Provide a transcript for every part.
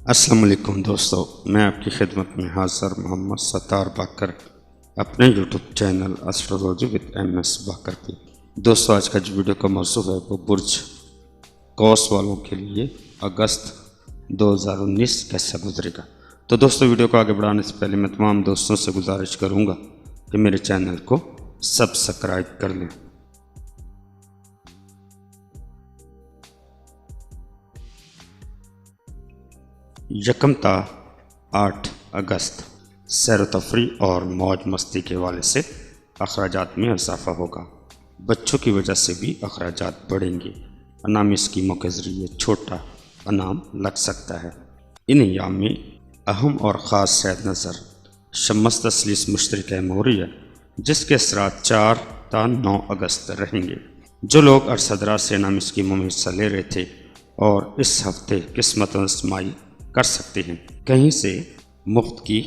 السلام علیکم دوستو، میں آپ کی خدمت میں حاضر محمد ستار باقر اپنے YouTube channel astrology with M S Baqir پہ۔ دوستو، آج کا جو ویڈیو کا موضوع ہے وہ برج قوس والوں کے لیے اگست 2019 کیسا گزرے گا۔ تو دوستو، ویڈیو کو آگے بڑھانے سے پہلے میں تمام دوستوں سے گزارش کروں گا کہ میرے چینل کو سبسکرائب کر لیں۔ یکم تا 8 اگست سیر و تفریح اور موج مستی کے حوالے سے اخراجات میں اضافہ ہوگا۔ بچوں کی وجہ سے بھی اخراجات بڑھیں گے۔ انعامی اسکیموں کے ذریعے چھوٹا انعام لگ سکتا ہے۔ ان ایام میں اہم اور خاص صحت نظر شمس تسلیس مشترک اہم ہو رہی ہے، جس کے اثرات 4 تا 9 اگست رہیں گے۔ جو لوگ عرصہ دراز سے انعامی اسکیموں میں حصہ لے رہے تھے اور اس ہفتے قسمت آزمائی کر سکتے ہیں، کہیں سے مفت کی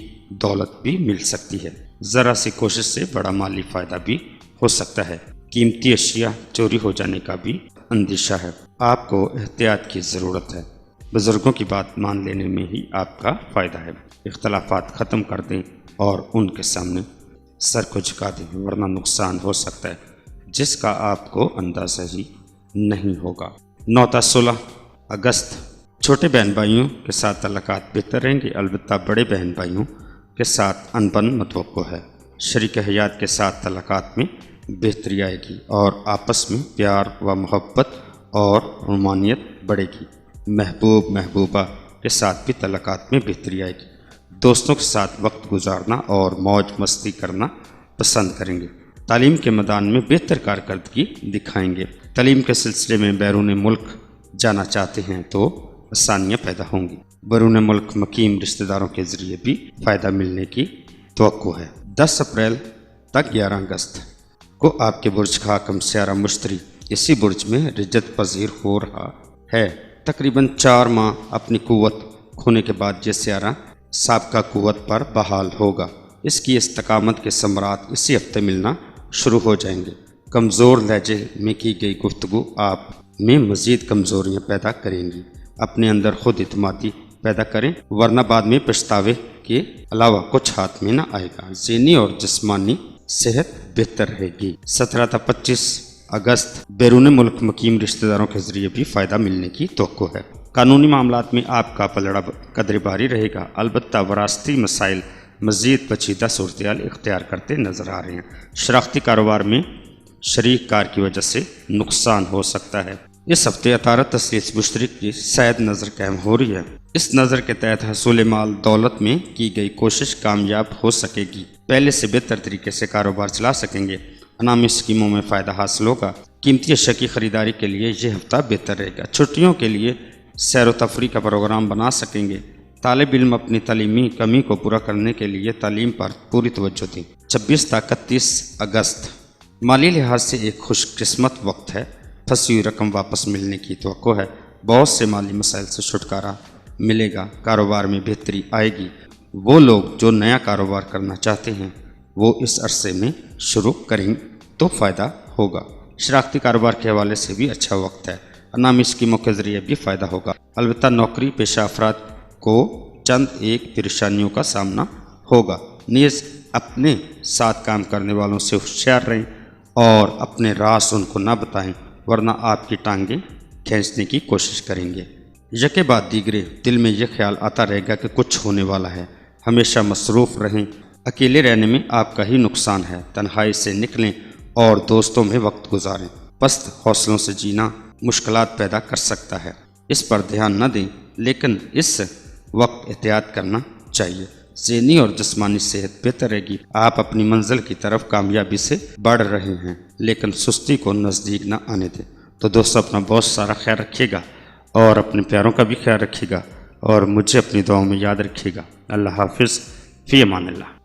دولت بھی مل سکتی ہے۔ ذرا سی کوشش سے بڑا مالی فائدہ بھی ہو سکتا ہے۔ قیمتی اشیاء چوری ہو جانے کا بھی اندیشہ ہے۔ آپ کو احتیاط کی ضرورت ہے۔ بزرگوں کی بات مان لینے میں ہی آپ کا فائدہ ہے۔ اختلافات ختم کر دیں اور ان کے سامنے سر کو جھکا دیں، ورنہ نقصان ہو سکتا ہے جس کا آپ کو اندازہ ہی نہیں ہوگا۔ 9 تا 16 اگست چھوٹے بہن بھائیوں کے ساتھ تعلقات بہتر رہیں گے، البتہ بڑے بہن بھائیوں کے ساتھ انبن متوقع ہے۔ شریک حیات کے ساتھ تعلقات میں بہتری آئے گی اور آپس میں پیار و محبت اور رومانیت بڑھے گی۔ محبوب محبوبہ کے ساتھ بھی تعلقات میں بہتری آئے گی۔ دوستوں کے ساتھ وقت گزارنا اور موج مستی کرنا پسند کریں گے۔ تعلیم کے میدان میں بہتر کارکردگی دکھائیں گے۔ تعلیم کے سلسلے میں بیرون ملک جانا چاہتے ہیں تو آسانیاں پیدا ہوں گی۔ بیرون ملک مقیم رشتہ داروں کے ذریعے بھی فائدہ ملنے کی توقع ہے۔ 10 اپریل تک 11 اگست کو آپ کے برج کا حاکم سیارہ مشتری اسی برج میں رجت پذیر ہو رہا ہے۔ تقریباً 4 ماہ اپنی قوت کھونے کے بعد یہ سیارہ سابقہ قوت پر بحال ہوگا۔ اس کی استقامت کے ثمرات اسی ہفتے ملنا شروع ہو جائیں گے۔ کمزور لہجے میں کی گئی گفتگو آپ میں مزید کمزوریاں پیدا کریں گی۔ اپنے اندر خود اعتمادی پیدا کریں، ورنہ بعد میں پچھتاوے کے علاوہ کچھ ہاتھ میں نہ آئے گا۔ ذہنی اور جسمانی صحت بہتر رہے گی۔ 17 تا 25 اگست بیرون ملک مقیم رشتہ داروں کے ذریعے بھی فائدہ ملنے کی توقع ہے۔ قانونی معاملات میں آپ کا پلڑا قدر باری رہے گا، البتہ وراثتی مسائل مزید پیچیدہ صورتحال اختیار کرتے نظر آ رہے ہیں۔ شراکتی کاروبار میں شریک کار کی وجہ سے نقصان ہو سکتا ہے۔ اس ہفتے عطارد تسلیس مشترک کی سید نظر قائم ہو رہی ہے۔ اس نظر کے تحت حصول مال دولت میں کی گئی کوشش کامیاب ہو سکے گی۔ پہلے سے بہتر طریقے سے کاروبار چلا سکیں گے۔ انعامی اسکیموں میں فائدہ حاصل ہوگا۔ قیمتی اشیاء کی خریداری کے لیے یہ ہفتہ بہتر رہے گا۔ چھٹیوں کے لیے سیر و تفریح کا پروگرام بنا سکیں گے۔ طالب علم اپنی تعلیمی کمی کو پورا کرنے کے لیے تعلیم پر پوری توجہ دیں۔ 26 تا 31 اگست مالی لحاظ سے ایک خوش قسمت وقت ہے۔ پھنسی ہوئی رقم واپس ملنے کی توقع ہے۔ بہت سے مالی مسائل سے چھٹکارا ملے گا۔ کاروبار میں بہتری آئے گی۔ وہ لوگ جو نیا کاروبار کرنا چاہتے ہیں وہ اس عرصے میں شروع کریں تو فائدہ ہوگا۔ شراکتی کاروبار کے حوالے سے بھی اچھا وقت ہے۔ انعامی اسکیموں کے ذریعے بھی فائدہ ہوگا، البتہ نوکری پیشہ افراد کو چند ایک پریشانیوں کا سامنا ہوگا۔ نیز اپنے ساتھ کام کرنے والوں سے ہوشیار رہیں اور اپنے راز ان کو نہ بتائیں، ورنہ آپ کی ٹانگیں کھینچنے کی کوشش کریں گے۔ یکے بعد دیگرے دل میں یہ خیال آتا رہے گا کہ کچھ ہونے والا ہے۔ ہمیشہ مصروف رہیں۔ اکیلے رہنے میں آپ کا ہی نقصان ہے۔ تنہائی سے نکلیں اور دوستوں میں وقت گزاریں۔ پست حوصلوں سے جینا مشکلات پیدا کر سکتا ہے، اس پر دھیان نہ دیں، لیکن اس وقت احتیاط کرنا چاہیے۔ ذہنی اور جسمانی صحت بہتر رہے گی۔ آپ اپنی منزل کی طرف کامیابی سے بڑھ رہے ہیں، لیکن سستی کو نزدیک نہ آنے دیں۔ تو دوستو، اپنا بہت سارا خیال رکھیے گا اور اپنے پیاروں کا بھی خیال رکھیے گا اور مجھے اپنی دعاؤں میں یاد رکھیے گا۔ اللہ حافظ، فی امان اللہ۔